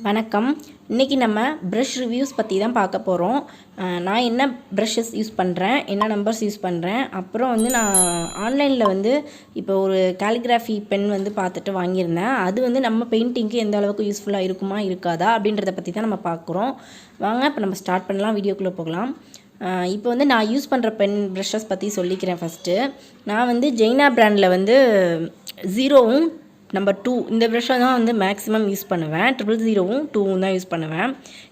வணக்கம். இன்றைக்கி நம்ம ப்ரஷ் ரிவ்யூஸ் பற்றி தான் பார்க்க போகிறோம். நான் என்ன ப்ரஷஸ் யூஸ் பண்ணுறேன், என்ன நம்பர்ஸ் யூஸ் பண்ணுறேன், அப்புறம் வந்து நான் ஆன்லைனில் வந்து இப்போ ஒரு காலிகிராஃபி பென் வந்து பார்த்துட்டு வாங்கியிருந்தேன். அது வந்து நம்ம பெயிண்டிங்க்கு எந்த அளவுக்கு யூஸ்ஃபுல்லாக இருக்குமா இருக்காதா அப்படின்றத பற்றி தான் நம்ம பார்க்குறோம். வாங்க இப்போ நம்ம ஸ்டார்ட் பண்ணலாம், வீடியோக்குள்ளே போகலாம். இப்போ வந்து நான் யூஸ் பண்ணுற பென் ப்ரஷஸ் பற்றி சொல்லிக்கிறேன். ஃபஸ்ட்டு நான் வந்து ஜெய்னா பிராண்டில் வந்து 0வும் நம்பர் 2 இந்த ப்ரஷ்ஷை தான் வந்து மேக்ஸிமம் யூஸ் பண்ணுவேன். 000வும் 2வும் தான் யூஸ் பண்ணுவேன்.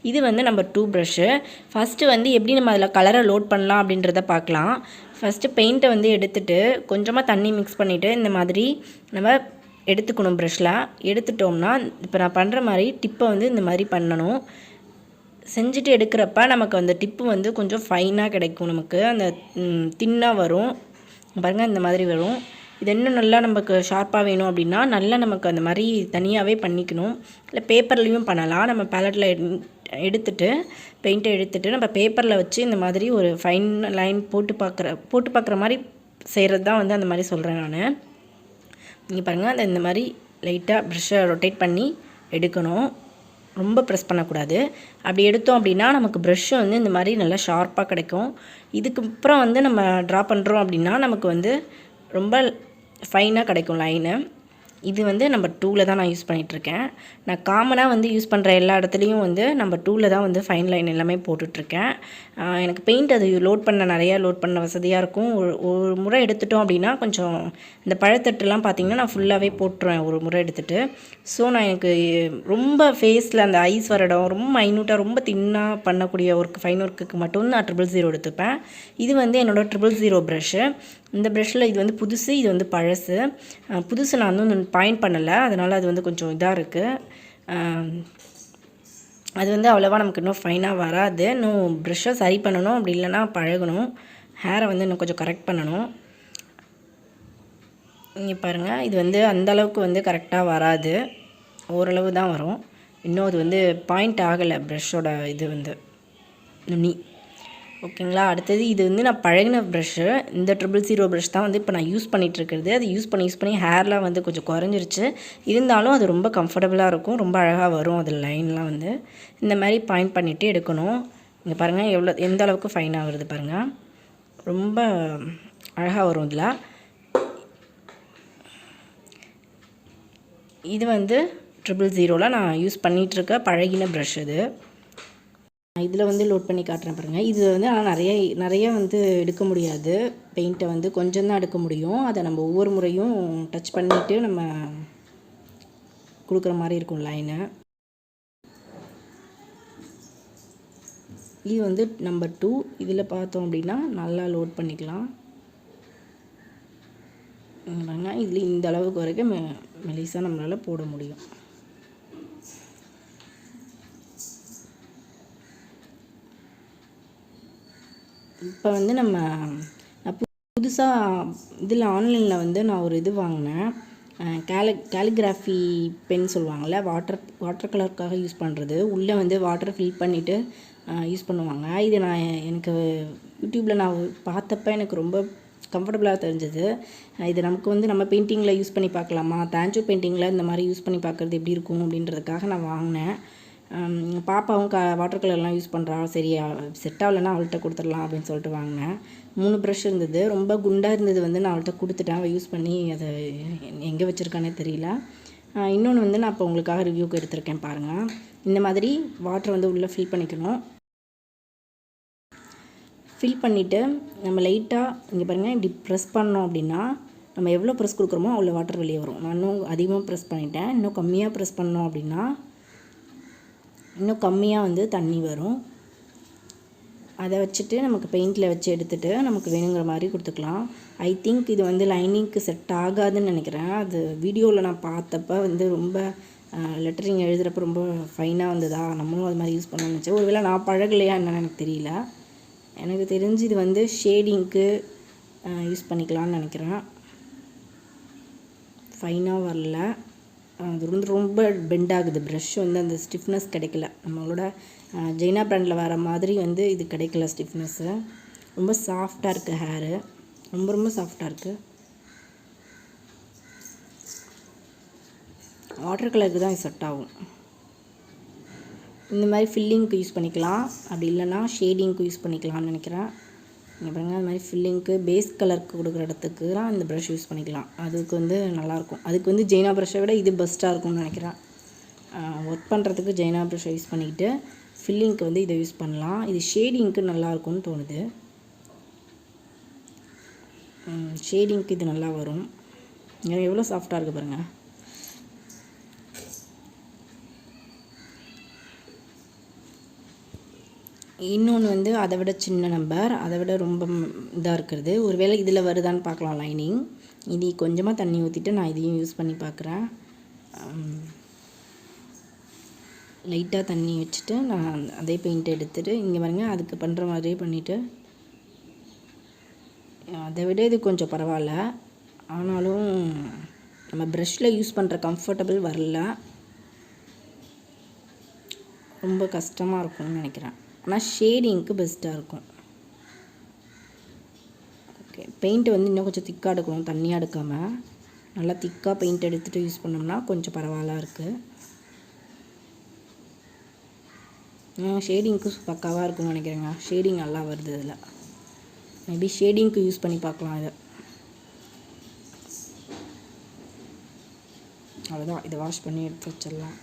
இது வந்து நம்பர் 2 ப்ரஷ்ஷு. ஃபஸ்ட்டு வந்து எப்படி நம்ம அதில் கலரை லோட் பண்ணலாம் அப்படின்றத பார்க்கலாம். ஃபஸ்ட்டு பெயிண்ட்டை வந்து எடுத்துகிட்டு கொஞ்சமாக தண்ணி மிக்ஸ் பண்ணிவிட்டு இந்த மாதிரி நம்ம எடுத்துக்கணும். ப்ரஷ்ஷில் எடுத்துட்டோம்னா இப்போ நான் பண்ணுற மாதிரி டிப்பை வந்து இந்த மாதிரி பண்ணணும். செஞ்சுட்டு எடுக்கிறப்ப நமக்கு அந்த டிப்பு வந்து கொஞ்சம் ஃபைனாக கிடைக்கும். நமக்கு அந்த தின்னாக வரும் பாருங்கள், இந்த மாதிரி வரும். இது இன்னும் நல்லா நமக்கு ஷார்ப்பாக வேணும் அப்படின்னா நல்லா நமக்கு அந்த மாதிரி தனியாகவே பண்ணிக்கணும். இல்லை பேப்பர்லேயும் பண்ணலாம். நம்ம பேலட்டில் எடுத்துகிட்டு பெயிண்ட்டை எடுத்துகிட்டு நம்ம பேப்பரில் வச்சு இந்த மாதிரி ஒரு ஃபைன் லைன் போட்டு பார்க்குற மாதிரி செய்கிறது தான் வந்து அந்த மாதிரி சொல்கிறேன் நான். நீங்கள் பாருங்கள், அந்த இந்த மாதிரி லைட்டாக ப்ரஷ்ஷை ரொட்டேட் பண்ணி எடுக்கணும். ரொம்ப ப்ரெஸ் பண்ணக்கூடாது. அப்படி எடுத்தோம் அப்படின்னா நமக்கு ப்ரஷ்ஷு வந்து இந்த மாதிரி நல்லா ஷார்ப்பாக கிடைக்கும். இதுக்கப்புறம் வந்து நம்ம ட்ரா பண்ணுறோம் அப்படின்னா நமக்கு வந்து ரொம்ப ஃபைனாக கிடைக்கும் லைனு. இது வந்து நம்பர் 2ல் தான் நான் யூஸ் பண்ணிகிட்ருக்கேன். நான் காமனாக வந்து யூஸ் பண்ணுற எல்லா இடத்துலையும் வந்து நம்பர் 2ல் தான் வந்து ஃபைன் லைன் எல்லாமே போட்டுட்ருக்கேன். எனக்கு பெயிண்ட் அது நிறையா லோட் பண்ண வசதியாக இருக்கும். ஒரு முறை எடுத்துட்டோம் அப்படின்னா கொஞ்சம் இந்த பழத்தட்டுலாம் பார்த்திங்கன்னா நான் ஃபுல்லாகவே போட்டுருவேன் ஒரு முறை எடுத்துகிட்டு. ஸோ நான் எனக்கு ரொம்ப ஃபேஸில் அந்த ஐஸ் வர இடம் ரொம்ப மைன்யூட்டாக ரொம்ப தின்னாக பண்ணக்கூடிய ஒர்க் ஃபைன் ஒர்க்குக்கு மட்டும் நான் 000 எடுத்துப்பேன். இது வந்து என்னோடய 000 ப்ரஷ்ஷு. இந்த ப்ரஷ்ஷில் இது வந்து புதுசு, இது வந்து பழசு. புதுசு நான் வந்து பாயிண்ட் பண்ணலை, அதனால் அது வந்து கொஞ்சம் இதாக இருக்குது. அது வந்து அவ்வளோவா நமக்கு இன்னும் ஃபைனாக வராது. இன்னும் ப்ரஷ்ஷை சரி பண்ணணும், அப்படி இல்லைன்னா பழகணும். ஹேரை வந்து இன்னும் கொஞ்சம் கரெக்ட் பண்ணணும். இங்கே பாருங்கள், இது வந்து அந்தளவுக்கு வந்து கரெக்டாக வராது, ஓரளவு தான் வரும். இன்னும் அது வந்து பாயிண்ட் ஆகலை ப்ரஷ்ஷோட இது வந்து நுனி. ஓகேங்களா. அடுத்தது இது வந்து நான் பழகின ப்ரஷ்ஷு. இந்த 000 ப்ரஷ் தான் வந்து இப்போ நான் யூஸ் பண்ணிகிட்ருக்கிறது. அது யூஸ் பண்ணி ஹேர்லாம் வந்து கொஞ்சம் குறைஞ்சிருச்சு. இருந்தாலும் அது ரொம்ப கம்ஃபர்டபுளாக இருக்கும், ரொம்ப அழகாக வரும். அது லைன்லாம் வந்து இந்த மாதிரி பாயிண்ட் பண்ணிவிட்டு எடுக்கணும். இங்கே பாருங்கள் எந்த அளவுக்கு ஃபைனாக வருது பாருங்கள், ரொம்ப அழகாக வரும். இதில் இது வந்து 000ல் நான் யூஸ் பண்ணிகிட்ருக்க பழகின ப்ரஷ். இது இதில் வந்து லோட் பண்ணி காட்டுறேன் பாருங்கள். இது வந்து ஆனால் நிறைய வந்து எடுக்க முடியாது. பெயிண்ட்டை வந்து கொஞ்சம் தான் எடுக்க முடியும். அதை நம்ம ஒவ்வொரு முறையும் டச் பண்ணிவிட்டு நம்ம கொடுக்குற மாதிரி இருக்கும் லைனை. இது வந்து நம்பர் 2. இதில் பார்த்தோம் அப்படின்னா நல்லா லோட் பண்ணிக்கலாம். பாருங்கள், இதில் இந்த அளவுக்கு வரைக்கும் மெலிசாக நம்மளால் போட முடியும். இப்போ வந்து நான் புதுசாக இதில் ஆன்லைனில் வந்து நான் ஒரு இது வாங்கினேன். கேலிகிராஃபி பென் சொல்லுவாங்கள்ல, வாட்டர் கலருக்காக யூஸ் பண்ணுறது. உள்ளே வந்து வாட்டர் ஃபில் பண்ணிவிட்டு யூஸ் பண்ணுவாங்க. இது எனக்கு யூடியூப்பில் நான் பார்த்தப்ப எனக்கு ரொம்ப கம்ஃபர்டபுளாக தெரிஞ்சது. இது நமக்கு வந்து நம்ம பெயிண்டிங்கில் யூஸ் பண்ணி பார்க்கலாமா, தாஞ்சூர் பெயிண்டிங்கில் இந்த மாதிரி யூஸ் பண்ணி பார்க்குறது எப்படி இருக்கும் அப்படின்றதுக்காக நான் வாங்கினேன். பாப்பாவும் வாட்டர் கலர்லாம் யூஸ் பண்ணுறா, சரி செட் ஆகலைன்னா அவள்கிட்ட கொடுத்துடலாம் அப்படின்னு சொல்லிட்டு வாங்கினேன். 3 ப்ரஷ் இருந்தது. ரொம்ப குண்டாக இருந்தது வந்து நான் அவள்கிட்ட கொடுத்துட்டேன். அவள் யூஸ் பண்ணி அதை எங்கே வச்சுருக்கானே தெரியல. இன்னொன்று வந்து நான் இப்போ உங்களுக்காக ரிவ்யூக்கு எடுத்திருக்கேன் பாருங்கள். இந்த மாதிரி வாட்டர் வந்து உள்ளே ஃபில் பண்ணிக்கணும். ஃபில் பண்ணிவிட்டு நம்ம லைட்டாக இங்கே பாருங்கள், இப்படி ப்ரெஸ் பண்ணோம் அப்படின்னா நம்ம எவ்வளோ ப்ரெஸ் கொடுக்குறோமோ அவ்வளோ வாட்டர் வெளியே வரும். நான் இன்னும் அதிகமாக ப்ரெஸ் பண்ணிட்டேன். இன்னும் கம்மியாக ப்ரெஸ் பண்ணோம் அப்படின்னா இன்னும் கம்மியாக வந்து தண்ணி வரும். அதை வச்சுட்டு நமக்கு பெயிண்டில் வச்சு எடுத்துகிட்டு நமக்கு வேணுங்கிற மாதிரி கொடுத்துக்கலாம். ஐ திங்க் இது வந்து லைனிங்க்கு செட் ஆகாதுன்னு நினைக்கிறேன். அது வீடியோவில் நான் பார்த்தப்ப வந்து ரொம்ப லெட்டரிங் எழுதுகிறப்ப ரொம்ப ஃபைனாக வந்ததா, நம்மளும் அது மாதிரி யூஸ் பண்ணணும்னு நினச்சேன். ஒருவேளை நான் பழகலையா என்னன்னு எனக்கு தெரியல. எனக்கு தெரிஞ்சு இது வந்து ஷேடிங்க்கு யூஸ் பண்ணிக்கலான்னு நினைக்கிறேன். ஃபைனாக வரல, அது வந்து ரொம்ப பெண்ட் ஆகுது. ப்ரஷ் வந்து அந்த ஸ்டிஃப்னஸ் கிடைக்கல. நம்மளோட ஜெய்னா பிராண்டில் வர மாதிரி வந்து இது கிடைக்கல ஸ்டிஃப்னஸ்ஸு. ரொம்ப சாஃப்டாக இருக்குது ஹேரு, ரொம்ப சாஃப்டாக இருக்குது. வாட்டர் கலருக்கு தான் செட் ஆகும். இந்த மாதிரி ஃபில்லிங்க்கு யூஸ் பண்ணிக்கலாம், அப்படி இல்லைன்னா ஷேடிங்க்கு யூஸ் பண்ணிக்கலாம்னு நினைக்கிறேன். இங்கே பாருங்கள், அது மாதிரி ஃபில்லிங்க்கு பேஸ் கலருக்கு கொடுக்குற இடத்துக்கு தான் இந்த ப்ரஷ் யூஸ் பண்ணிக்கலாம். அதுக்கு வந்து நல்லாயிருக்கும். அதுக்கு வந்து ஜெய்னா ப்ரஷ்ஷை விட இது பெஸ்ட்டாக இருக்கும்னு நினைக்கிறேன். ஒர்க் பண்ணுறதுக்கு ஜெய்னா ப்ரஷ்ஷை யூஸ் பண்ணிக்கிட்டு ஃபில்லிங்க்கு வந்து இதை யூஸ் பண்ணலாம். இது ஷேடிங்க்கு நல்லாயிருக்கும்னு தோணுது. ஷேடிங்க்கு இது நல்லா வரும். எவ்வளோ சாஃப்டாக இருக்குது பாருங்கள். இன்னொன்று வந்து அதை விட சின்ன நம்பர், அதை விட ரொம்ப இதாக இருக்கிறது. ஒருவேளை இதில் வருதான்னு பார்க்கலாம் லைனிங். இது கொஞ்சமாக தண்ணி ஊற்றிட்டு நான் இதையும் யூஸ் பண்ணி பார்க்குறேன். லைட்டாக தண்ணி வச்சுட்டு நான் அதே பெயிண்ட் எடுத்துகிட்டு இங்கே பாருங்கள், அதுக்கு பண்ணுற மாதிரியே பண்ணிவிட்டு, அதை விட இது கொஞ்சம் பரவாயில்ல. ஆனாலும் நம்ம ப்ரஷ்ஷில் யூஸ் பண்ணுற கம்ஃபர்டபுள் வரல, ரொம்ப கஷ்டமாக இருக்கும்னு நினைக்கிறேன். ஆனால் ஷேடிங்க்கு பெஸ்ட்டாக இருக்கும். ஓகே, பெயிண்ட்டு வந்து இன்னும் கொஞ்சம் திக்காக எடுக்கணும், தண்ணியாக எடுக்காமல் நல்லா திக்காக பெயிண்ட் எடுத்துகிட்டு யூஸ் பண்ணோம்னா கொஞ்சம் பரவாயில்ல இருக்குது. ஷேடிங்க்கு பக்காவாக இருக்கும்னு நினைக்கிறேங்க. ஷேடிங் நல்லா வருது இதில். மேபி ஷேடிங்க்கு யூஸ் பண்ணி பார்க்கலாம் இதை. அவ்வளோதான், இதை வாஷ் பண்ணி எடுத்து வச்சிடலாம்.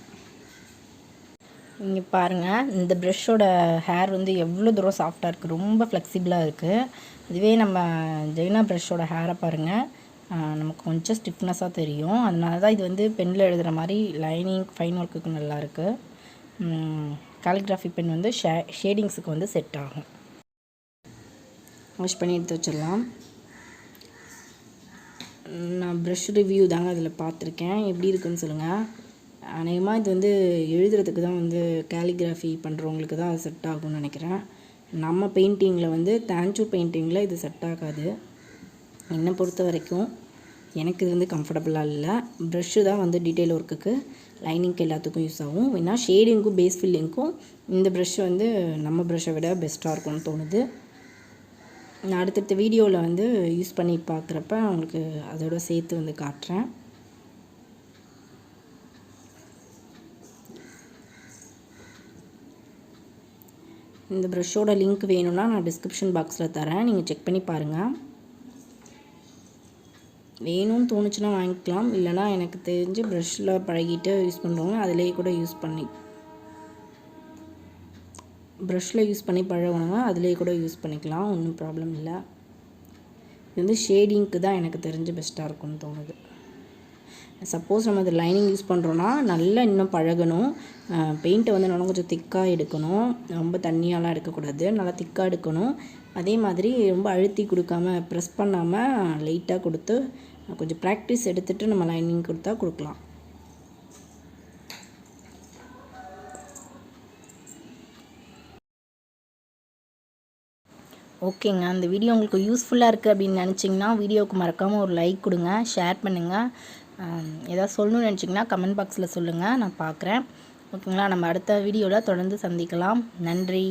இங்கே பாருங்கள், இந்த ப்ரஷ்ஷோட ஹேர் வந்து எவ்வளோ தூரம் சாஃப்டாக இருக்குது, ரொம்ப ஃப்ளெக்சிபிளாக இருக்குது. இதுவே நம்ம ஜெய்னா ப்ரஷ்ஷோட ஹேரை பாருங்கள், நமக்கு கொஞ்சம் ஸ்டிஃப்னஸாக தெரியும். அதனால தான் இது வந்து பெனில் எழுதுகிற மாதிரி லைனிங் ஃபைன் ஒர்க்குக்கு நல்லாயிருக்கு. காலிகிராஃபி பென் வந்து ஷேடிங்ஸுக்கு வந்து செட் ஆகும். வாஷ் பண்ணி எடுத்து வச்சிடலாம். நான் ப்ரஷ் ரிவ்யூ தாங்க அதில் பார்த்துருக்கேன், எப்படி இருக்குன்னு சொல்லுங்கள். அநேகமாக இது வந்து எழுதுறதுக்கு தான் வந்து காலிகிராஃபி பண்ணுறவங்களுக்கு தான் அது செட் ஆகும்னு நினைக்கிறேன். நம்ம பெயிண்டிங்கில் வந்து தாஞ்சூர் பெயிண்டிங்கில் இது செட் ஆகாது. என்னை பொறுத்த வரைக்கும் எனக்கு இது வந்து கம்ஃபர்டபுளாக இல்லை. ப்ரஷ்ஷு தான் வந்து டீட்டெயில் ஒர்க்குக்கு, லைனிங்க்கு எல்லாத்துக்கும் யூஸ் ஆகும். வேணா ஷேடிங்க்கும் பேஸ் ஃபில்லிங்க்கும் இந்த ப்ரஷ் வந்து நம்ம ப்ரஷ்ஷை விட பெஸ்ட்டாக இருக்கும்னு தோணுது. நான் அடுத்தடுத்த வீடியோவில் வந்து யூஸ் பண்ணி பார்க்குறப்ப உங்களுக்கு அதோட சேர்த்து வந்து காட்டுறேன். இந்த ப்ரஷ்ஷோட லிங்க் வேணும்னா நான் டிஸ்கிரிப்ஷன் பாக்ஸில் தரேன், நீங்கள் செக் பண்ணி பாருங்கள். வேணும்னு தோணுச்சுன்னா வாங்கிக்கலாம், இல்லைனா எனக்கு தெரிஞ்சு ப்ரஷ்ஷில் பழகிட்டு யூஸ் பண்ணுறவங்க அதிலேயே கூட யூஸ் பண்ணி பழகுவாங்க, அதிலேயே கூட யூஸ் பண்ணிக்கலாம், ஒன்றும் ப்ராப்ளம் இல்லை. இது வந்து ஷேடிங்க்கு தான் எனக்கு தெரிஞ்சு பெஸ்ட்டாக இருக்கும்னு தோணுது. சப்போஸ் நம்ம அது லைனிங் யூஸ் பண்ணுறோன்னா நல்லா இன்னும் பழகணும். பெயிண்ட்டை வந்து நல்லா கொஞ்சம் திக்காக எடுக்கணும், ரொம்ப தண்ணியாலாம் எடுக்கக்கூடாது, நல்லா திக்காக எடுக்கணும். அதே மாதிரி ரொம்ப அழுத்தி கொடுக்காம ப்ரெஸ் பண்ணாமல் லைட்டாக கொடுத்து கொஞ்சம் ப்ராக்டிஸ் எடுத்துகிட்டு நம்ம லைனிங் கொடுக்கலாம். ஓகேங்க, அந்த வீடியோ உங்களுக்கு யூஸ்ஃபுல்லாக இருக்குது அப்படின்னு நினச்சிங்கன்னா வீடியோவுக்கு மறக்காமல் ஒரு லைக் கொடுங்க, ஷேர் பண்ணுங்கள். ஏதாவது சொல்லணும்னு நினச்சிங்கன்னா கமெண்ட் பாக்ஸில் சொல்லுங்கள், நான் பார்க்குறேன். ஓகேங்களா, நம்ம அடுத்த வீடியோவில் தொடர்ந்து சந்திக்கலாம். நன்றி.